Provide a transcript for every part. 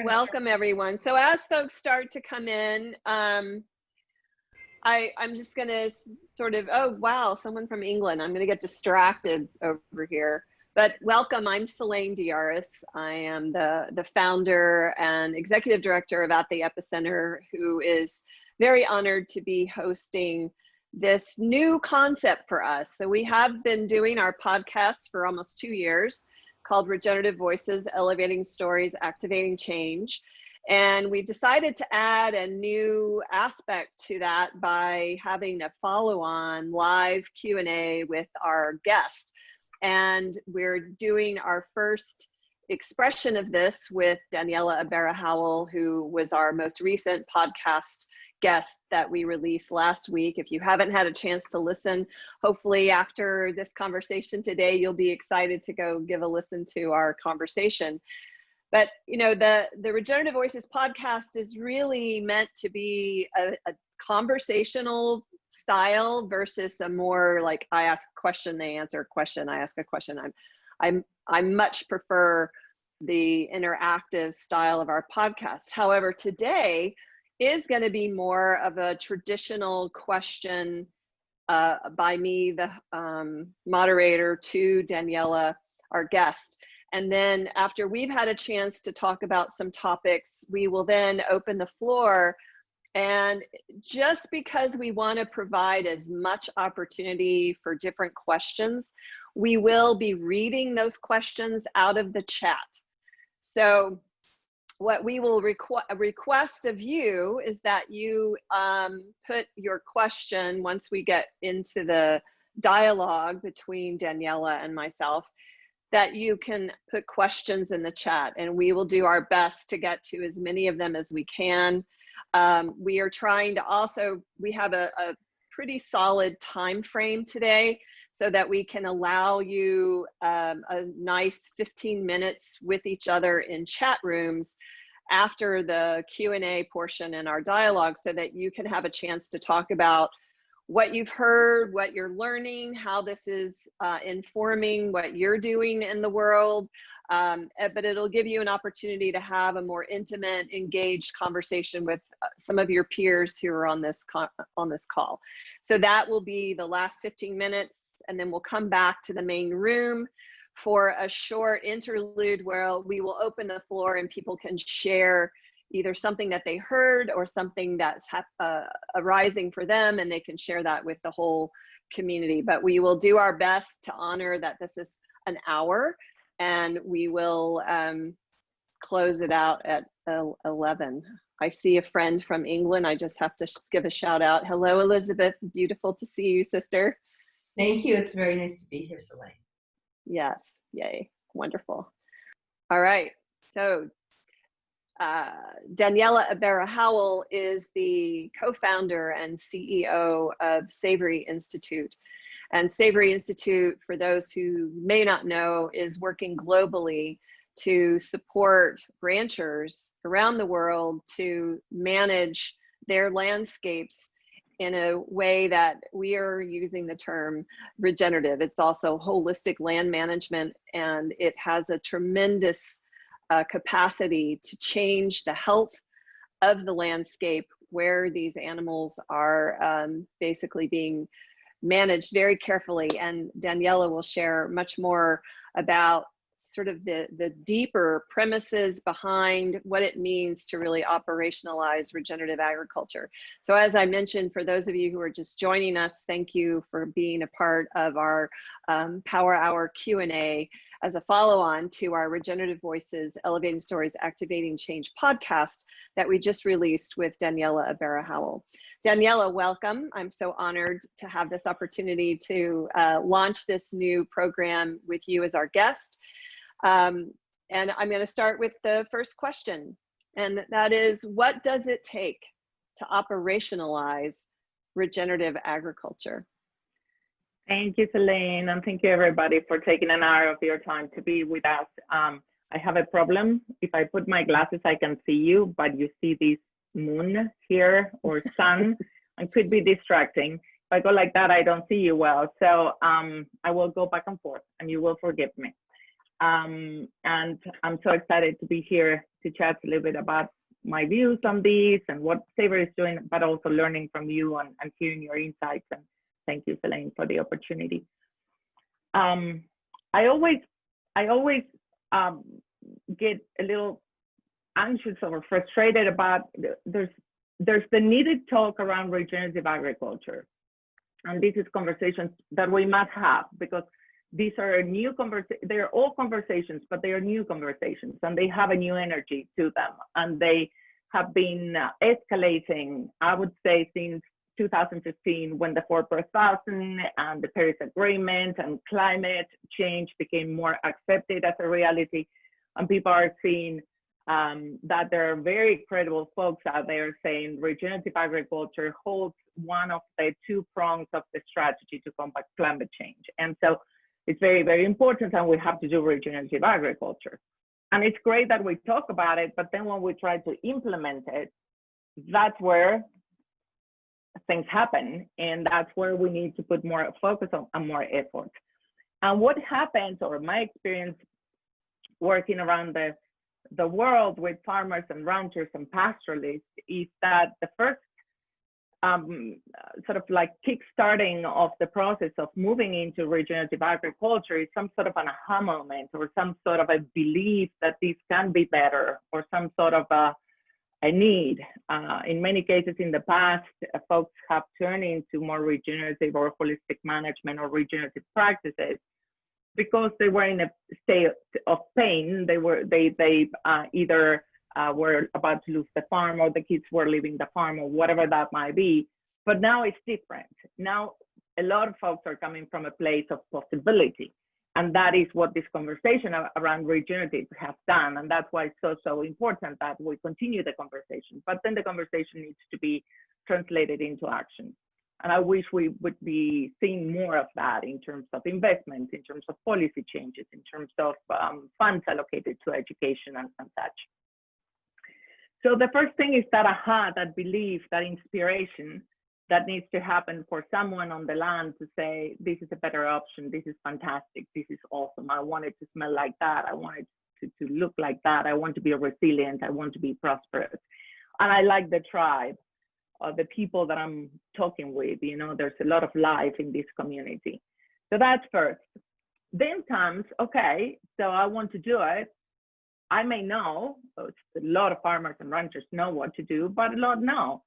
Welcome, everyone. So as folks start to come in, I'm just going to sort of, oh, wow, someone from England. I'm going to get distracted over here. But welcome, I'm Seleyn DeYarus. I am the founder and executive director of At the Epicenter, who is very honored to be hosting this new concept for us. So we have been doing our podcast for almost 2 years called Regenerative Voices, Elevating Stories, Activating Change. And we decided to add a new aspect to that by having a follow-on live Q&A with our guest. And we're doing our first expression of this with Daniela Ibarra-Howell, who was our most recent podcast guest that we released last week. If you haven't had a chance to listen, hopefully after this conversation today, you'll be excited to go give a listen to our conversation. But you know, the Regenerative Voices podcast is really meant to be a conversational style versus a more like I ask a question, they answer a question, I ask a question. I much prefer the interactive style of our podcast. However, today is going to be more of a traditional question by me, the moderator, to Daniela, our guest. And then after we've had a chance to talk about some topics, we will then open the floor. And just because we want to provide as much opportunity for different questions, we will be reading those questions out of the chat. So what we will request of you is that you put your question, once we get into the dialogue between Daniela and myself, that you can put questions in the chat, and we will do our best to get to as many of them as we can. We are trying to also, we have a pretty solid time frame today so that we can allow you a nice 15 minutes with each other in chat rooms after the Q&A portion in our dialogue, so that you can have a chance to talk about what you've heard, what you're learning, how this is informing what you're doing in the world. But it'll give you an opportunity to have a more intimate, engaged conversation with some of your peers who are on this call. So that will be the last 15 minutes, and then we'll come back to the main room for a short interlude where we will open the floor and people can share either something that they heard or something that's arising for them, and they can share that with the whole community. But we will do our best to honor that this is an hour, and we will close it out at 11. I see a friend from England. I just have to give a shout out. Hello, Elizabeth. Beautiful to see you, sister. Thank you. It's very nice to be here, Seleyn. Yes. Yay. Wonderful. All right. So Daniela Ibarra-Howell is the co-founder and CEO of Savory Institute. And Savory Institute, for those who may not know, is working globally to support ranchers around the world to manage their landscapes in a way that we are using the term regenerative. It's also holistic land management, and it has a tremendous capacity to change the health of the landscape where these animals are basically being managed very carefully. And Daniela will share much more about sort of the deeper premises behind what it means to really operationalize regenerative agriculture. So as I mentioned, for those of you who are just joining us, thank you for being a part of our Power Hour Q&A as a follow-on to our Regenerative Voices, Elevating Stories, Activating Change podcast that we just released with Daniela Ibarra-Howell. Daniela, welcome. I'm so honored to have this opportunity to launch this new program with you as our guest. And I'm going to start with the first question, and that is, what does it take to operationalize regenerative agriculture? Thank you, Seleyn, and thank you everybody for taking an hour of your time to be with us. I have a problem. If I put my glasses, I can see you, but you see this moon here or sun, and could be distracting. If I go like that, I don't see you well. So I will go back and forth, and you will forgive me. And I'm so excited to be here to chat a little bit about my views on these and what Savory is doing, but also learning from you and hearing your insights. And thank you, Seleyn, for the opportunity. I always get a little anxious or frustrated about there's the needed talk around regenerative agriculture, and this is conversations that we must have, because these are new conversations. They're all conversations, but they are new conversations, and they have a new energy to them, and they have been escalating, I would say, since 2015, when the 4%,000 and the Paris Agreement and climate change became more accepted as a reality, and people are seeing that there are very credible folks out there saying regenerative agriculture holds one of the two prongs of the strategy to combat climate change. And so it's very, very important, and we have to do regenerative agriculture. And it's great that we talk about it, but then when we try to implement it, that's where things happen, and that's where we need to put more focus on and more effort. And what happens, or my experience working around the world with farmers and ranchers and pastoralists, is that the first sort of like kick-starting of the process of moving into regenerative agriculture is some sort of an aha moment, or some sort of a belief that this can be better, or some sort of a need. In many cases in the past, folks have turned into more regenerative or holistic management or regenerative practices because they were in a state of pain. They either were about to lose the farm, or the kids were leaving the farm, or whatever that might be. But now it's different. Now a lot of folks are coming from a place of possibility. And that is what this conversation around regenerative has done. And that's why it's so important that we continue the conversation. But then the conversation needs to be translated into action. And I wish we would be seeing more of that in terms of investment, in terms of policy changes, in terms of funds allocated to education and such. So the first thing is that aha, that belief, that inspiration that needs to happen for someone on the land to say, this is a better option, this is fantastic, this is awesome, I want it to smell like that, I want it to look like that, I want to be resilient, I want to be prosperous. And I like the tribe, the people that I'm talking with, you know, there's a lot of life in this community. So that's first. Then comes, okay, so I want to do it. I may know, a lot of farmers and ranchers know what to do, but a lot know.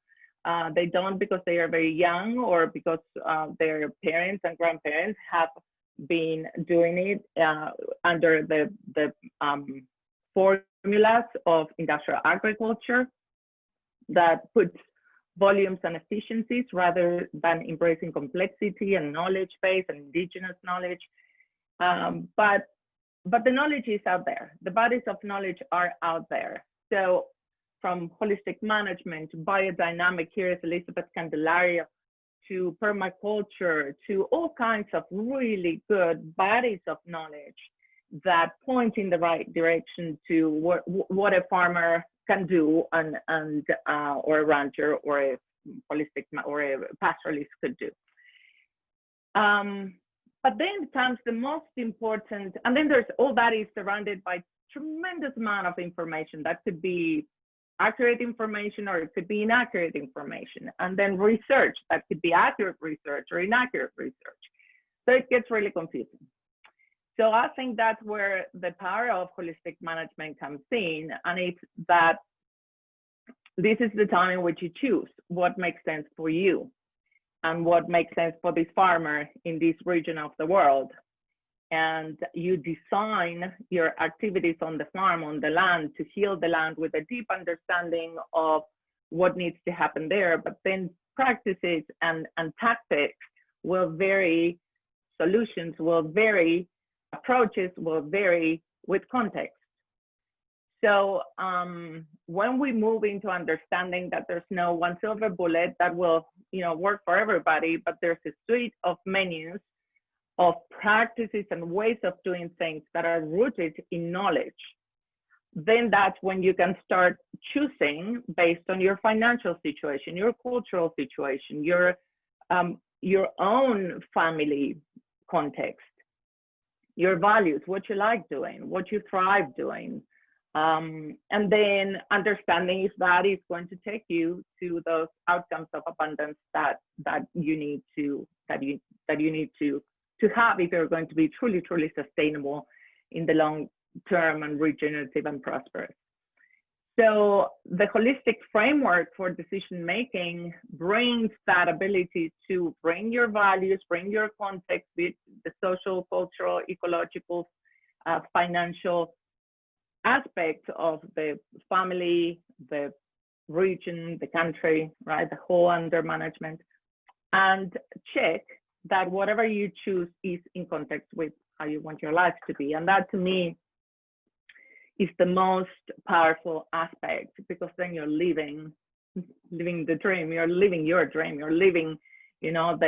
They don't because they are very young, or because their parents and grandparents have been doing it under the formulas of industrial agriculture that puts volumes and efficiencies rather than embracing complexity and knowledge base and indigenous knowledge. But the knowledge is out there. The bodies of knowledge are out there. So from holistic management to biodynamic, here is Elizabeth Candelario, to permaculture, to all kinds of really good bodies of knowledge that point in the right direction to what a farmer can do, and or a rancher or a holistic or a pastoralist could do. But then comes the most important, and then there's all that is surrounded by tremendous amount of information that could be accurate information, or it could be inaccurate information, and then research that could be accurate research or inaccurate research. So it gets really confusing. So I think that's where the power of holistic management comes in, and it's that this is the time in which you choose what makes sense for you and what makes sense for this farmer in this region of the world. And you design your activities on the farm, on the land, to heal the land with a deep understanding of what needs to happen there. But then practices and tactics will vary, solutions will vary, approaches will vary with context. So when we move into understanding that there's no one silver bullet that will, you know, work for everybody, but there's a suite of menus of practices and ways of doing things that are rooted in knowledge, then that's when you can start choosing based on your financial situation, your cultural situation, your own family context, your values, what you like doing, what you thrive doing, And then understanding if that is going to take you to those outcomes of abundance that you need to have if you're going to be truly sustainable in the long term and regenerative and prosperous. So the holistic framework for decision making brings that ability to bring your values, bring your context, be it the social, cultural, ecological, financial aspect of the family, the region, the country, right? The whole under management, and check that whatever you choose is in context with how you want your life to be. And that to me is the most powerful aspect, because then you're living the dream, you're living your dream, you're living, you know,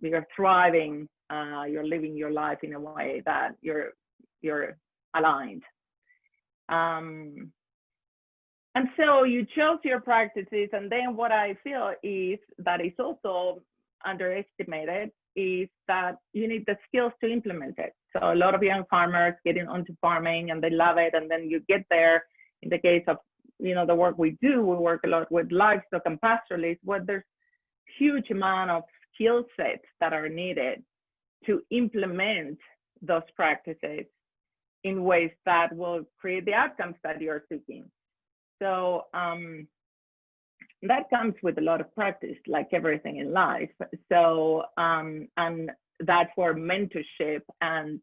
you're thriving, you're living your life in a way that you're aligned. And so you chose your practices, and then what I feel is that is also underestimated is that you need the skills to implement it. So a lot of young farmers get onto farming and they love it, and then you get there. In the case of, you know, the work we do, we work a lot with livestock and pastoralists, where there's huge amount of skill sets that are needed to implement those practices in ways that will create the outcomes that you're seeking. So that comes with a lot of practice, like everything in life. So, and that's where mentorship and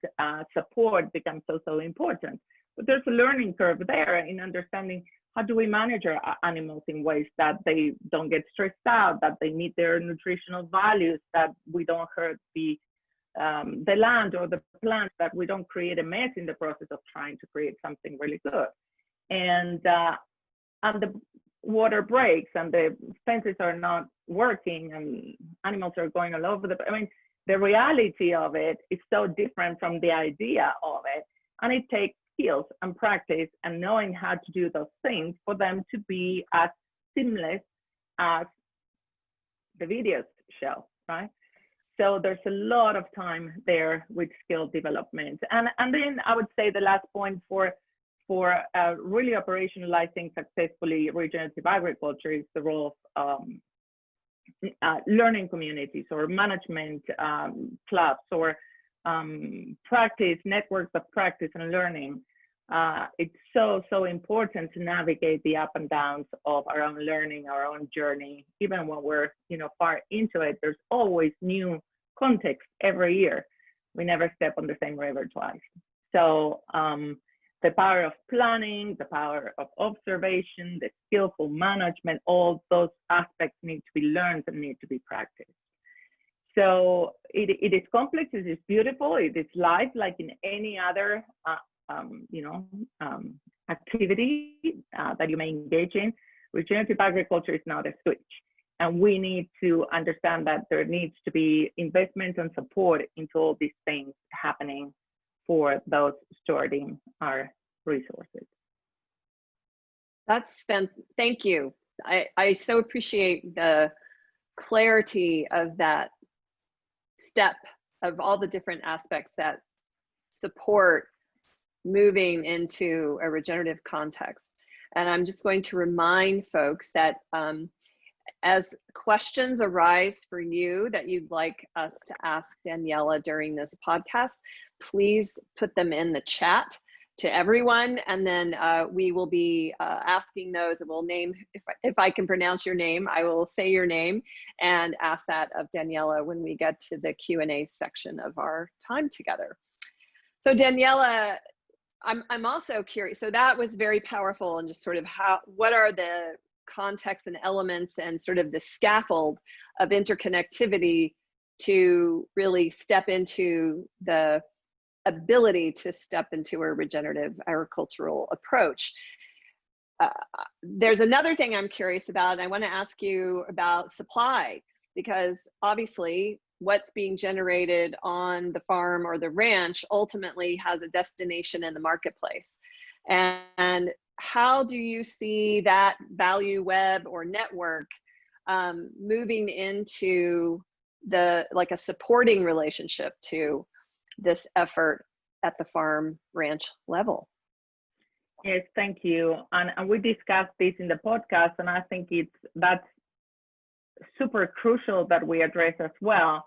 support becomes so important. But there's a learning curve there in understanding how do we manage our animals in ways that they don't get stressed out, that they meet their nutritional values, that we don't hurt the land or the plants, that we don't create a mess in the process of trying to create something really good. And the water breaks and the fences are not working and animals are going all over I mean, the reality of it is so different from the idea of it. And it takes skills and practice and knowing how to do those things for them to be as seamless as the videos show, right? So there's a lot of time there with skill development. And then I would say the last point for really operationalizing successfully regenerative agriculture is the role of learning communities or management clubs or practice, networks of practice and learning. It's so important to navigate the up and downs of our own learning, our own journey. Even when we're, you know, far into it, there's always new context every year. We never step on the same river twice. So the power of planning, the power of observation, the skillful management, all those aspects need to be learned and need to be practiced. So it is complex, it is beautiful, it is live like in any other activity that you may engage in. Regenerative agriculture is not a switch. And we need to understand that there needs to be investment and support into all these things happening for those stewarding our resources. Thank you. I so appreciate the clarity of that step of all the different aspects that support moving into a regenerative context. And I'm just going to remind folks that as questions arise for you that you'd like us to ask Daniela during this podcast, please put them in the chat to everyone, and then we will be asking those, and we'll name, if I can pronounce your name, I will say your name and ask that of Daniela when we get to the Q&A section of our time together. So Daniela, I'm also curious, so that was very powerful, and just sort of what are the context and elements and sort of the scaffold of interconnectivity to really step into the ability to step into a regenerative agricultural approach. There's another thing I'm curious about, and I want to ask you about supply, because obviously what's being generated on the farm or the ranch ultimately has a destination in the marketplace. And how do you see that value web or network moving into like a supporting relationship to this effort at the farm ranch level? Yes, thank you. And we discussed this in the podcast, and I think that's super crucial that we address as well,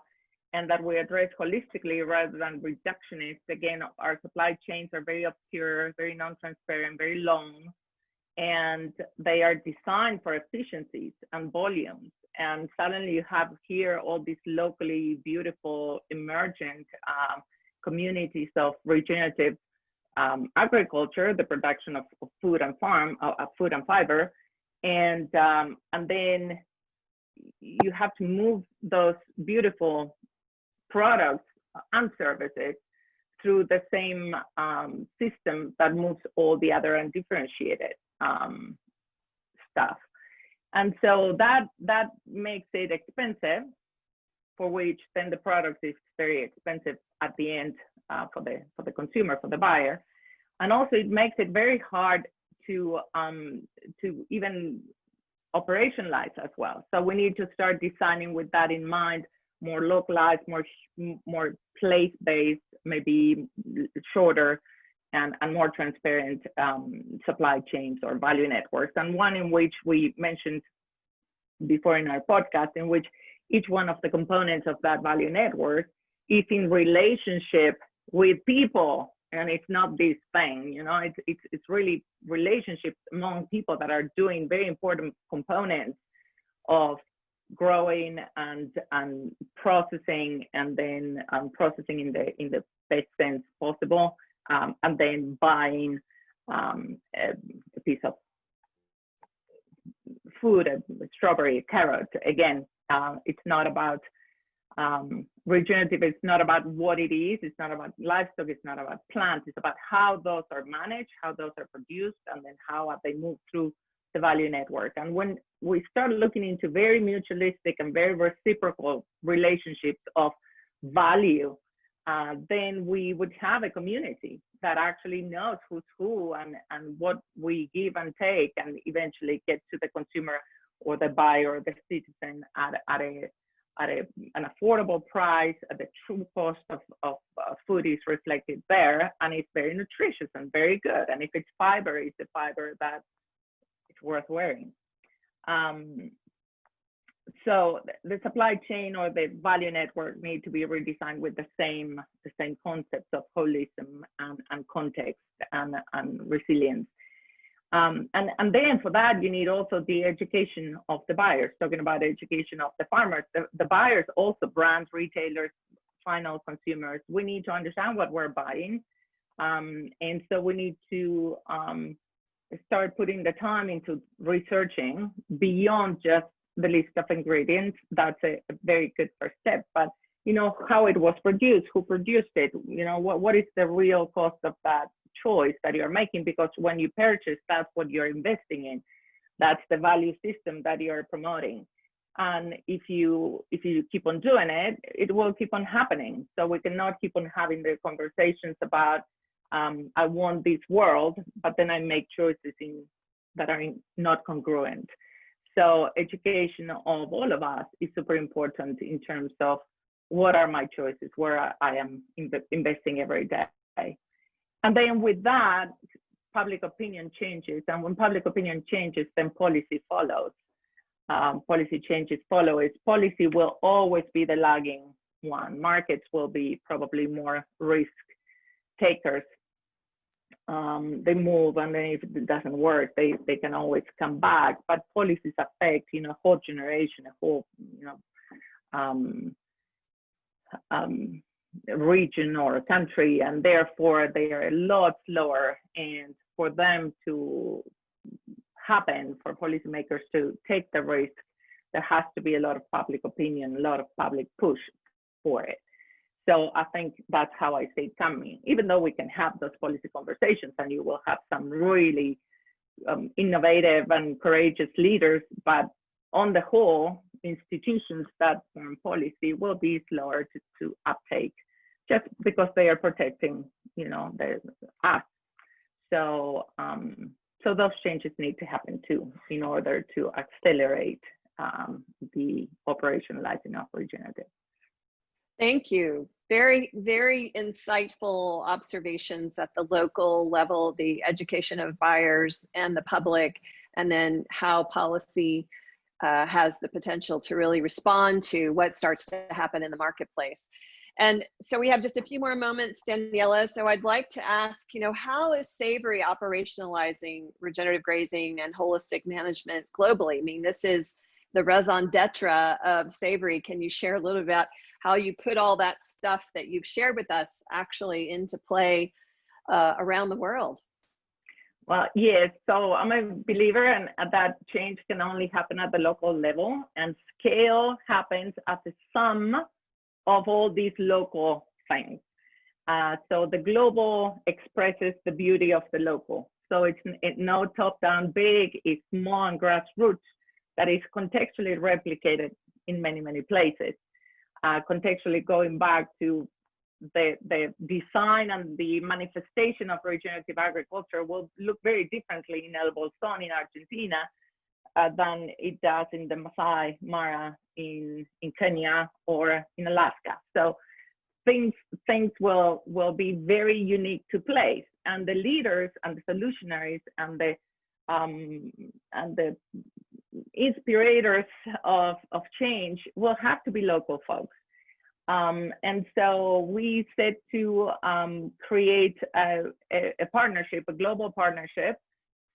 and that we address holistically rather than reductionist. Again, our supply chains are very obscure, very non-transparent, very long, and they are designed for efficiencies and volumes. And suddenly you have here all these locally beautiful, emergent communities of regenerative agriculture, the production of food and food and fiber, and then you have to move those beautiful products and services through the same system that moves all the other undifferentiated stuff. And so that makes it expensive, for which then the product is very expensive at the end for the consumer, for the buyer. And also it makes it very hard to even operationalize as well. So we need to start designing with that in mind, more localized, more place-based, maybe shorter and more transparent supply chains or value networks. And one in which we mentioned before in our podcast, in which each one of the components of that value network is in relationship with people. And it's not this thing, you know, it's really relationships among people that are doing very important components of growing and processing, and then processing in the best sense possible, and then buying a piece of food, a strawberry, a carrot. Again, it's not about regenerative. It's not about what it is. It's not about livestock. It's not about plants. It's about how those are managed, how those are produced, and then how they move through the value network. And when we start looking into very mutualistic and very reciprocal relationships of value, then we would have a community that actually knows who's who and what we give and take, and eventually get to the consumer or the buyer or the citizen at an affordable price, at the true cost of food is reflected there, and it's very nutritious and very good. And if it's fiber, it's a fiber that it's worth wearing. So the supply chain or the value network need to be redesigned with the same concepts of holism and context and resilience. And then for that, you need also the education of the buyers, talking about education of the farmers, the buyers, also brands, retailers, final consumers. We need to understand what we're buying. And so we need to start putting the time into researching beyond just the list of ingredients. That's a very good first step, but you know, how it was produced, who produced it, you know, what is the real cost of that choice that you're making, because when you purchase, that's what you're investing in. That's the value system that you're promoting. And if you keep on doing it, it will keep on happening. So we cannot keep on having the conversations about I want this world, but then I make choices that are not congruent. So education of all of us is super important in terms of what are my choices, where I am investing every day. And then with that, public opinion changes. And when public opinion changes, then policy follows. Policy changes follow. Policy will always be the lagging one. Markets will be probably more risk takers. They move, and then if it doesn't work, they can always come back. But policies affect, you know, a whole generation, a whole, you know, region or a country, and therefore they are a lot slower. And for them to happen, for policymakers to take the risk, there has to be a lot of public opinion, a lot of public push for it. So I think that's how I see it coming, even though we can have those policy conversations and you will have some really innovative and courageous leaders, but on the whole, institutions that form policy will be slower to uptake, just because they are protecting, you know, us. So, so those changes need to happen too, in order to accelerate the operationalizing of regenerative. Thank you. very, very insightful observations at the local level, the education of buyers and the public, and then how policy has the potential to really respond to what starts to happen in the marketplace. And so we have just a few more moments, Daniela. So I'd like to ask, how is Savory operationalizing regenerative grazing and holistic management globally? I mean, this is the raison d'etre of Savory. Can you share a little bit about how you put all that stuff that you've shared with us actually into play around the world? Well, yes, so I'm a believer in that change can only happen at the local level, and scale happens as a sum of all these local things. So the global expresses the beauty of the local. So it's no top-down big, it's small and grassroots that is contextually replicated in many, many places. Contextually going back to the design and the manifestation of regenerative agriculture will look very differently in El Bolsón in Argentina than it does in the Masai Mara in Kenya or in Alaska. So things will be very unique to place, and the leaders and the solutionaries and the inspirators of change will have to be local folks. And so we set to create a partnership, a global partnership.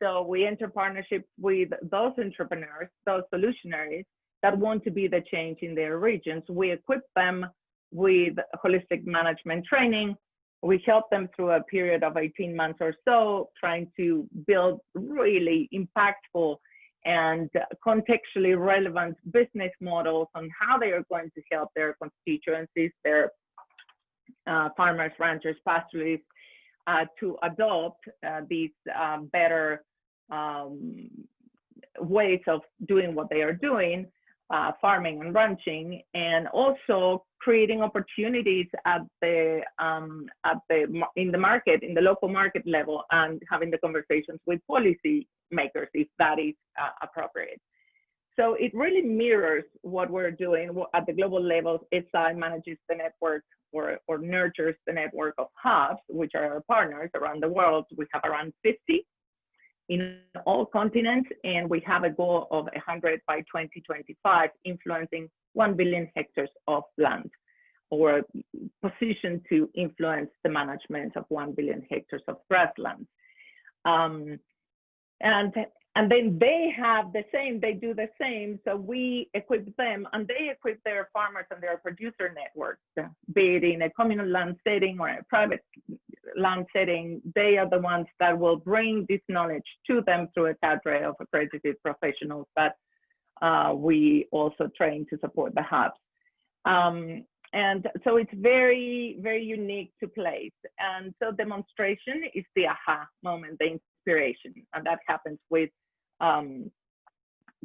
So we enter partnership with those entrepreneurs, those solutionaries that want to be the change in their regions. We equip them with holistic management training. We help them through a period of 18 months or so, trying to build really impactful and contextually relevant business models on how they are going to help their constituencies, their farmers, ranchers, pastoralists, to adopt these better ways of doing what they are doing, farming and ranching, and also creating opportunities in the market, in the local market level, and having the conversations with policy makers if that is appropriate. So it really mirrors what we're doing at the global level. SI manages the network or nurtures the network of hubs, which are our partners around the world. We have around 50 in all continents, and we have a goal of 100 by 2025, influencing 1 billion hectares of land, or positioned to influence the management of 1 billion hectares of grasslands. And then they have the same, they do the same. So we equip them and they equip their farmers and their producer networks, be it in a communal land setting or a private land setting. They are the ones that will bring this knowledge to them through a cadre of accredited professionals that we also train to support the hubs. And so it's very, very unique to place. And so demonstration is the aha moment, the inspiration. And that happens with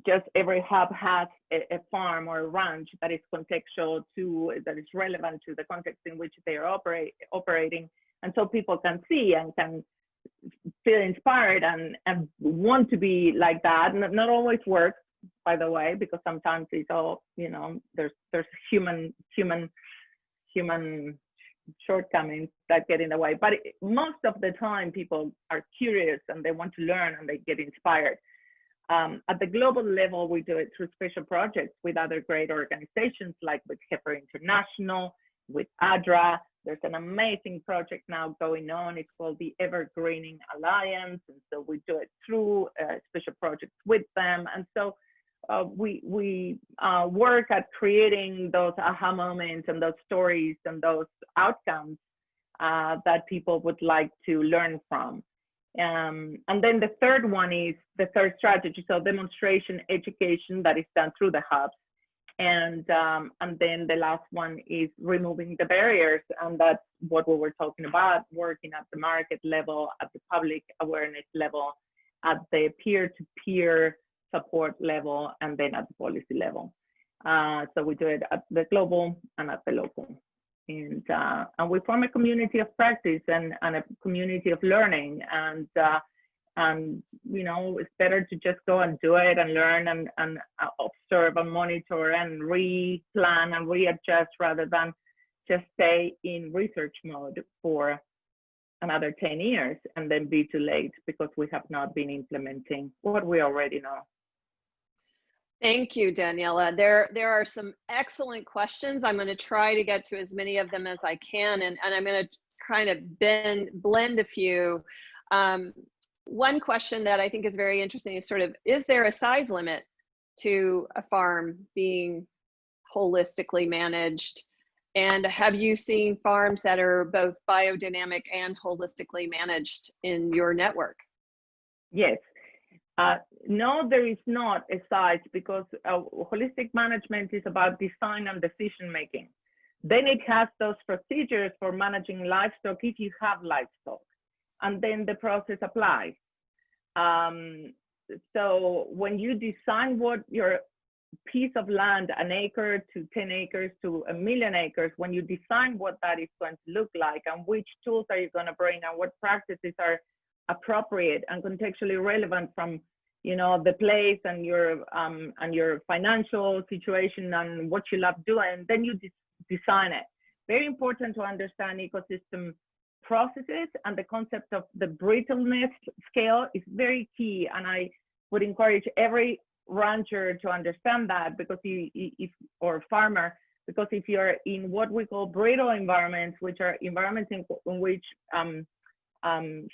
just every hub has a farm or a ranch that is contextual to, that is relevant to the context in which they are operating. And so people can see and can feel inspired and want to be like that. Not always works, by the way, because sometimes it's all, you know, there's human shortcomings that get in the way. But most of the time, people are curious and they want to learn and they get inspired. At the global level, we do it through special projects with other great organizations, like with Heifer International, with ADRA. There's an amazing project now going on. It's called the Evergreening Alliance. And so we do it through special projects with them. And so we work at creating those aha moments and those stories and those outcomes that people would like to learn from. And then the third one is the third strategy, so demonstration, education that is done through the hubs. And then the last one is removing the barriers, and that's what we were talking about, working at the market level, at the public awareness level, at the peer-to-peer support level, and then at the policy level. So we do it at the global and at the local. And we form a community of practice and a community of learning. And you know, it's better to just go and do it and learn and observe and monitor and re-plan and readjust rather than just stay in research mode for another 10 years and then be too late because we have not been implementing what we already know. Thank you, Daniela. There are some excellent questions. I'm going to try to get to as many of them as I can, and I'm going to kind of blend a few. One question that I think is very interesting is sort of, is there a size limit to a farm being holistically managed? And have you seen farms that are both biodynamic and holistically managed in your network? Yes. No, there is not a size, because holistic management is about design and decision making. Then it has those procedures for managing livestock if you have livestock, and then the process applies. So when you design what your piece of land, an acre to 10 acres to 1 million acres, when you design what that is going to look like and which tools are you going to bring and what practices are appropriate and contextually relevant from, you know, the place and your financial situation and what you love doing, then you design it. Very important to understand ecosystem processes, and the concept of the brittleness scale is very key, and I would encourage every rancher to understand that, because or farmer, because if you're in what we call brittle environments, which are environments in which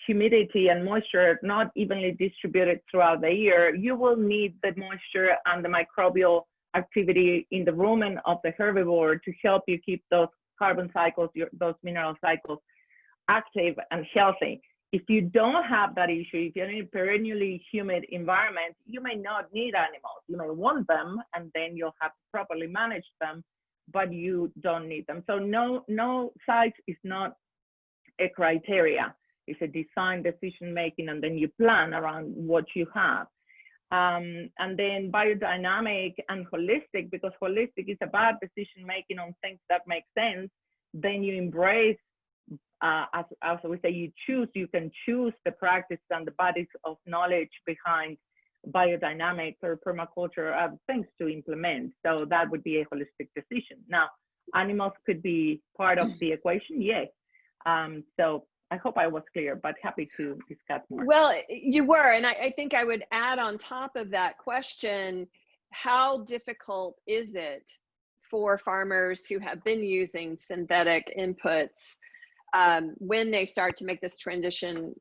humidity and moisture are not evenly distributed throughout the year, you will need the moisture and the microbial activity in the rumen of the herbivore to help you keep those carbon cycles, those mineral cycles active and healthy. If you don't have that issue, if you're in a perennially humid environment, you may not need animals. You may want them, and then you'll have to properly manage them, but you don't need them. So no size is not a criteria. It's a design decision making, and then you plan around what you have. And then biodynamic and holistic, because holistic is about decision making on things that make sense. Then you embrace, as we say, you can choose the practice and the bodies of knowledge behind biodynamics or permaculture things to implement. So that would be a holistic decision. Now, animals could be part of the equation, yes. So I hope I was clear, but happy to discuss more. Well, you were, and I think I would add on top of that question, how difficult is it for farmers who have been using synthetic inputs when they start to make this transition?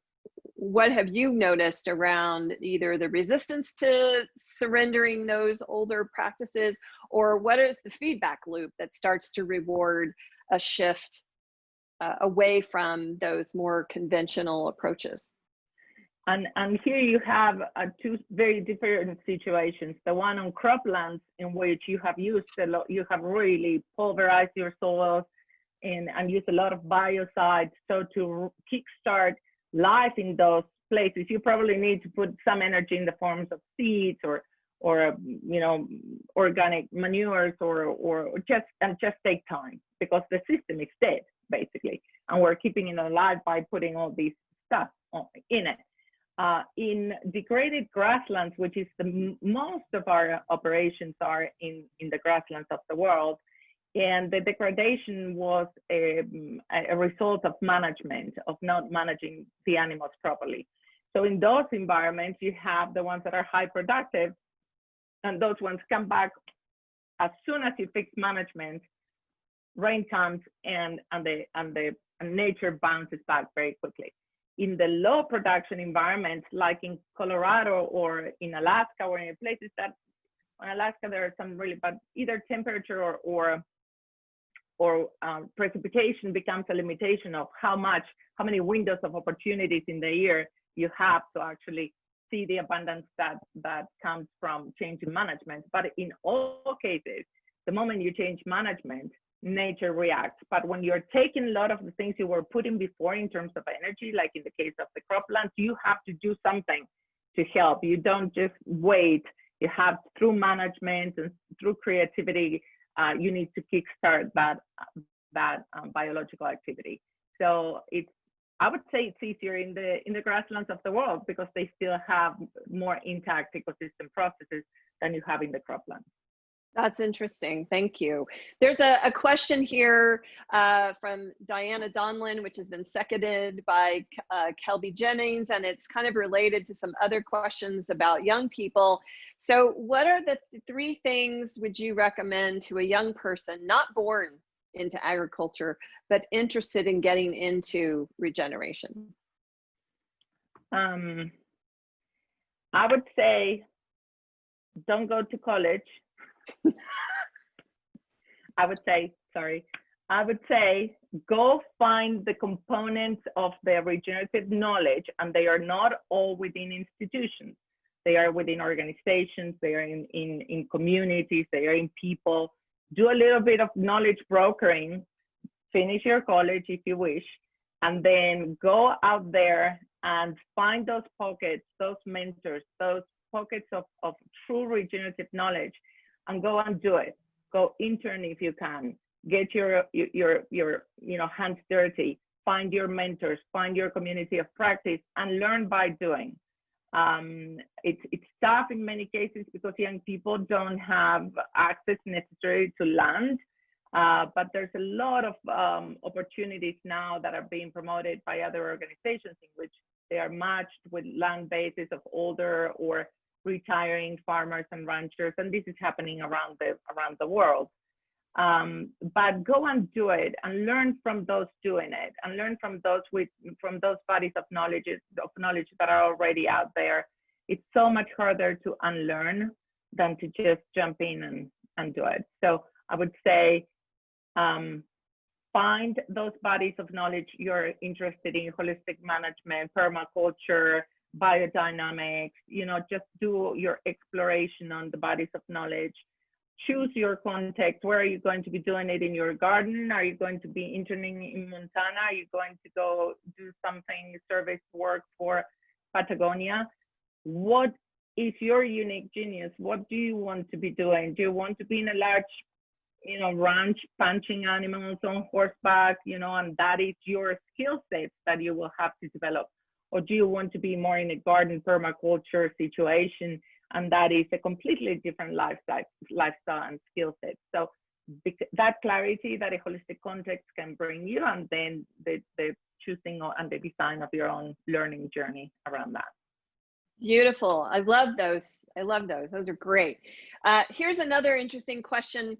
What have you noticed around either the resistance to surrendering those older practices, or what is the feedback loop that starts to reward a shift away from those more conventional approaches? And here you have two very different situations. The one on croplands, in which you have used a lot, you have really pulverized your soils and used a lot of biocides. So to kickstart life in those places, you probably need to put some energy in the forms of seeds or you know, organic manures or just take time, because the system is dead basically, and we're keeping it alive by putting all these stuff in it. In degraded grasslands, which is most of our operations are in the grasslands of the world, and the degradation was a result of management, of not managing the animals properly. So in those environments, you have the ones that are high productive, and those ones come back as soon as you fix management. Rain comes and nature bounces back very quickly. In the low production environments, like in Colorado or in Alaska, or in places that, in Alaska there are some really bad, either temperature or precipitation becomes a limitation of how many windows of opportunities in the year you have to actually see the abundance that comes from changing management. But in all cases, the moment you change management, nature reacts. But when you're taking a lot of the things you were putting before in terms of energy, like in the case of the croplands, you have to do something to help. You don't just wait. You have, through management and through creativity, you need to kickstart that biological activity. So I would say it's easier in the grasslands of the world, because they still have more intact ecosystem processes than you have in the croplands. That's interesting. Thank you. There's a question here from Diana Donlin, which has been seconded by Kelby Jennings, and it's kind of related to some other questions about young people. So what are the three things would you recommend to a young person not born into agriculture, but interested in getting into regeneration? I would say, don't go to college. I would say go find the components of the regenerative knowledge, and they are not all within institutions. They are within organizations, they are in communities, they are in people. Do a little bit of knowledge brokering, finish your college if you wish, and then go out there and find those pockets, those mentors, those pockets of true regenerative knowledge, and go and do it. Go intern if you can. Get your hands dirty. Find your mentors. Find your community of practice, and learn by doing. It's tough in many cases because young people don't have access necessary to land. But there's a lot of opportunities now that are being promoted by other organizations in which they are matched with land bases of older or retiring farmers and ranchers, and this is happening around the world. But go and do it, and learn from those doing it, and learn from those bodies of knowledge that are already out there. It's so much harder to unlearn than to just jump in and do it. So I would say find those bodies of knowledge you're interested in: holistic management, permaculture, biodynamics. Just do your exploration on the bodies of knowledge. Choose your context. Where are you going to be doing it? In your garden? Are you going to be interning in Montana? Are you going to go do something, service work for Patagonia? What is your unique genius? What do you want to be doing? Do you want to be in a large ranch punching animals on horseback, and that is your skill set that you will have to develop? Or do you want to be more in a garden permaculture situation, and that is a completely different lifestyle and skill set? So that clarity that a holistic context can bring you, and then the choosing and the design of your own learning journey around that. Beautiful. I love those. Those are great. Here's another interesting question,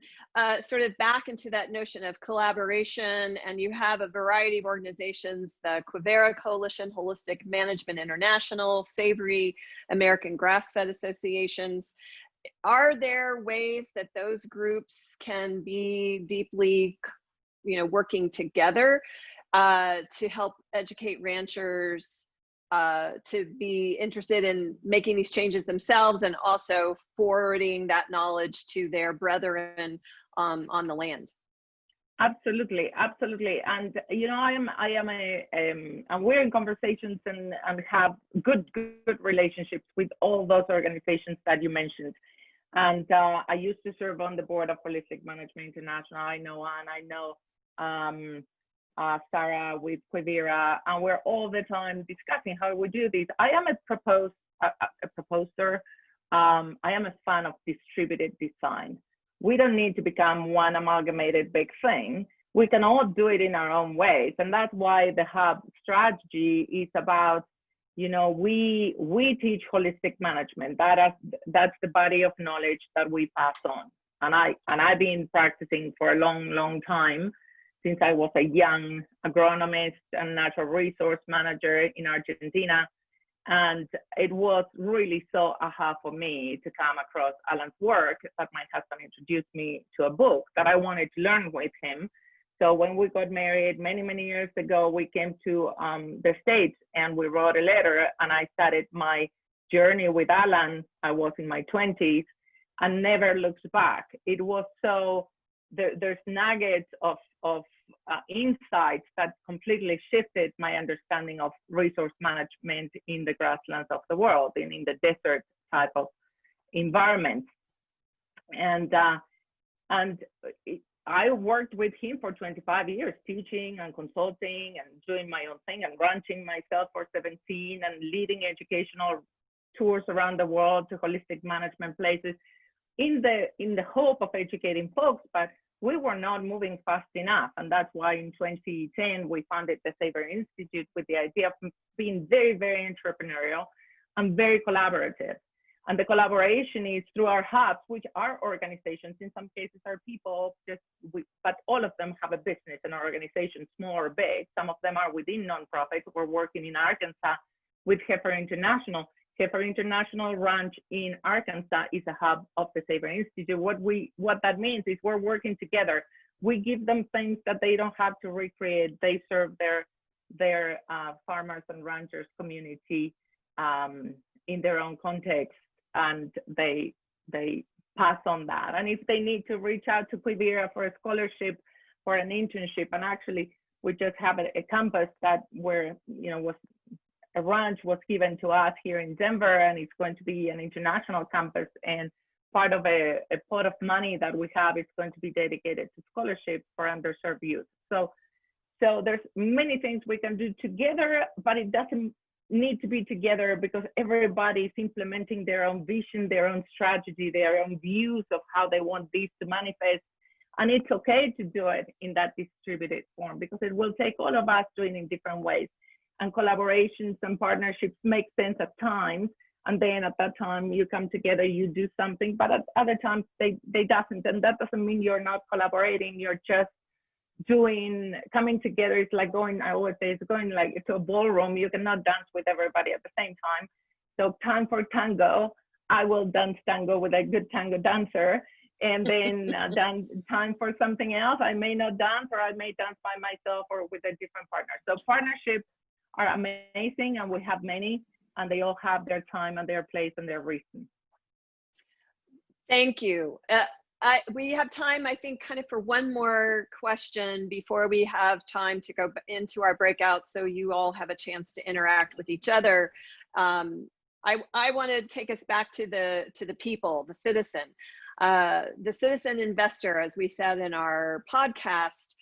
sort of back into that notion of collaboration. And you have a variety of organizations: the Quivira Coalition, Holistic Management International, Savory, American Grass-Fed Associations. Are there ways that those groups can be deeply, working together to help educate ranchers to be interested in making these changes themselves, and also forwarding that knowledge to their brethren on the land? Absolutely. And and we're in conversations and have good relationships with all those organizations that you mentioned. And I used to serve on the board of Holistic Management International. I know Anne, I know Sarah with Quivira, and we're all the time discussing how we do this. I am a proposer. I am a fan of distributed design. We don't need to become one amalgamated big thing. We can all do it in our own ways, and that's why the hub strategy is about, we teach holistic management. That's the body of knowledge that we pass on, and I've been practicing for a long time, since I was a young agronomist and natural resource manager in Argentina. And it was really so aha for me to come across Alan's work, that my husband introduced me to a book that I wanted to learn with him. So when we got married many years ago, we came to the States, and we wrote a letter, and I started my journey with Alan. I was in my 20s and never looked back. It was so, there's nuggets of insights that completely shifted my understanding of resource management in the grasslands of the world and in the desert type of environment. And I worked with him for 25 years, teaching and consulting and doing my own thing, and ranching myself for 17, and leading educational tours around the world to holistic management places in the hope of educating folks, but we were not moving fast enough. And that's why in 2010, we founded the Savory Institute with the idea of being very, very entrepreneurial and very collaborative. And the collaboration is through our hubs, which are organizations. In some cases are people, but all of them have a business and organization, small or big. Some of them are within nonprofits. We're working in Arkansas with Heifer International. Heifer International Ranch in Arkansas is a hub of the Savory Institute. What that means is we're working together. We give them things that they don't have to recreate. They serve their farmers and ranchers community in their own context, and they pass on that. And if they need to reach out to Quivira for a scholarship, for an internship, and actually we just have a campus that where was a ranch was given to us here in Denver, and it's going to be an international campus, and part of a pot of money that we have is going to be dedicated to scholarships for underserved youth. So there's many things we can do together, but it doesn't need to be together because everybody is implementing their own vision, their own strategy, their own views of how they want this to manifest. And it's okay to do it in that distributed form because it will take all of us doing it in different ways. And collaborations and partnerships make sense at times. And then at that time you come together, you do something, but at other times they doesn't. And that doesn't mean you're not collaborating, you're just coming together. It's like I always say, it's going like to a ballroom. You cannot dance with everybody at the same time. So time for tango, I will dance tango with a good tango dancer. And then time for something else, I may not dance, or I may dance by myself or with a different partner. So partnerships are amazing, and we have many, and they all have their time and their place and their reason. Thank you. We have time, I think, kind of for one more question before we have time to go into our breakout, so you all have a chance to interact with each other. I want to take us back to the people, the citizen investor, as we said in our podcast.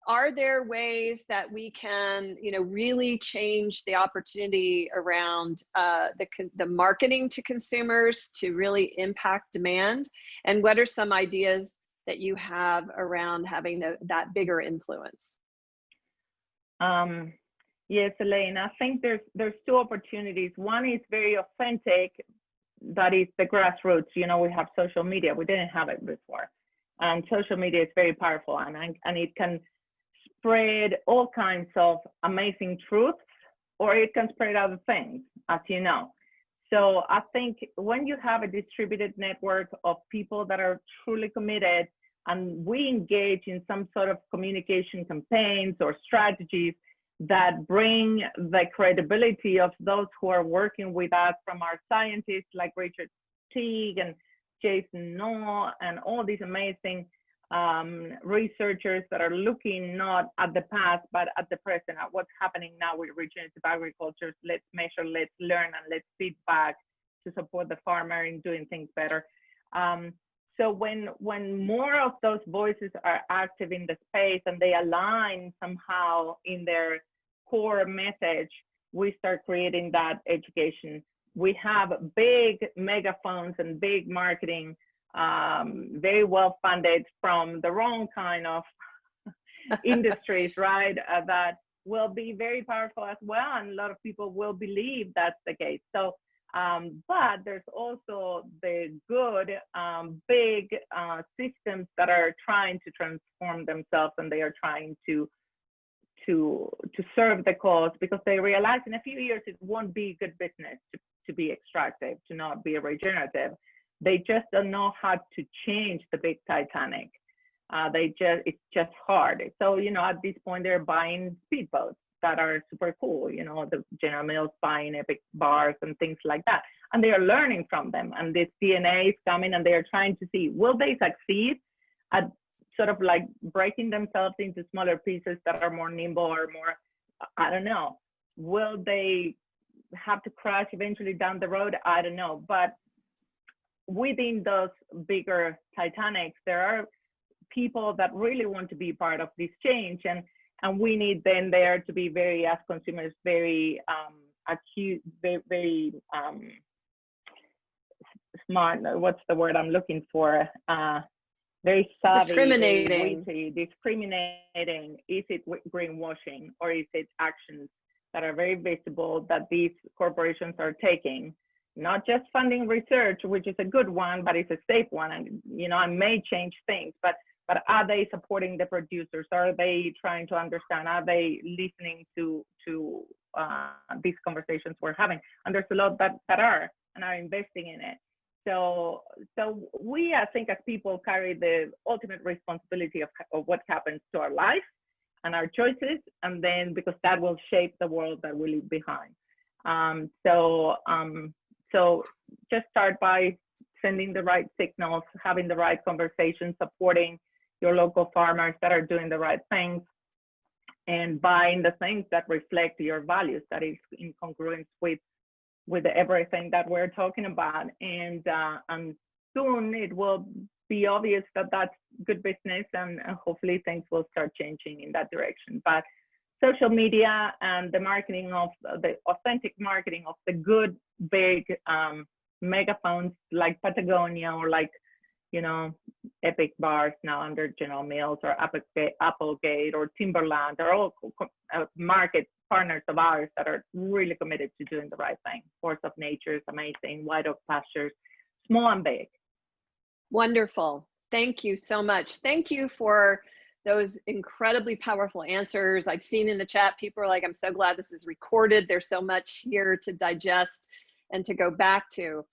Are there ways that we can, really change the opportunity around the marketing to consumers to really impact demand? And what are some ideas that you have around having that bigger influence? Yes, Elaine, I think there's two opportunities. One is very authentic, that is the grassroots. We have social media. We didn't have it before. And social media is very powerful, and it can spread all kinds of amazing truths, or it can spread other things, as you know. So I think when you have a distributed network of people that are truly committed, and we engage in some sort of communication campaigns or strategies that bring the credibility of those who are working with us, from our scientists like Richard Teague and Jason Noah and all these amazing researchers that are looking not at the past, but at the present, at what's happening now with regenerative agriculture. Let's measure, let's learn, and let's feedback to support the farmer in doing things better. So when more of those voices are active in the space and they align somehow in their core message, we start creating that education. We have big megaphones and big marketing, very well funded from the wrong kind of industries, right? That will be very powerful as well, and a lot of people will believe that's the case. So, but there's also the good, big systems that are trying to transform themselves, and they are trying to serve the cause, because they realize in a few years it won't be good business to be extractive, to not be a regenerative. They just don't know how to change the big Titanic. It's just hard. So, at this point, they're buying speedboats that are super cool. The General Mills buying epic bars and things like that. And they are learning from them. And this DNA is coming, and they are trying to see, will they succeed at sort of like breaking themselves into smaller pieces that are more nimble or more, I don't know. Will they have to crash eventually down the road? I don't know. But within those bigger Titanics, there are people that really want to be part of this change, and we need then there to be very, as consumers, very acute, very smart, what's the word I'm looking for? Very savvy, Discriminating. very witty, discriminating. Is it greenwashing, or is it actions that are very visible that these corporations are taking? Not just funding research, which is a good one, but it's a safe one, and I may change things, but are they supporting the producers? Are they trying to understand? Are they listening to these conversations we're having? And there's a lot that are and are investing in it. So we, I think, as people, carry the ultimate responsibility of what happens to our life and our choices, and then because that will shape the world that we leave behind. So just start by sending the right signals, having the right conversations, supporting your local farmers that are doing the right things, and buying the things that reflect your values, that is in congruence with everything that we're talking about. And soon it will be obvious that that's good business, and hopefully things will start changing in that direction. But social media and the marketing of the authentic marketing of the good, big megaphones like Patagonia, or like, Epic bars now under General Mills, or Applegate or Timberland, are all market partners of ours that are really committed to doing the right thing. Force of Nature is amazing, White Oak Pastures, small and big. Wonderful. Thank you so much. Thank you for those incredibly powerful answers. I've seen in the chat, people are like, I'm so glad this is recorded. There's so much here to digest and to go back to.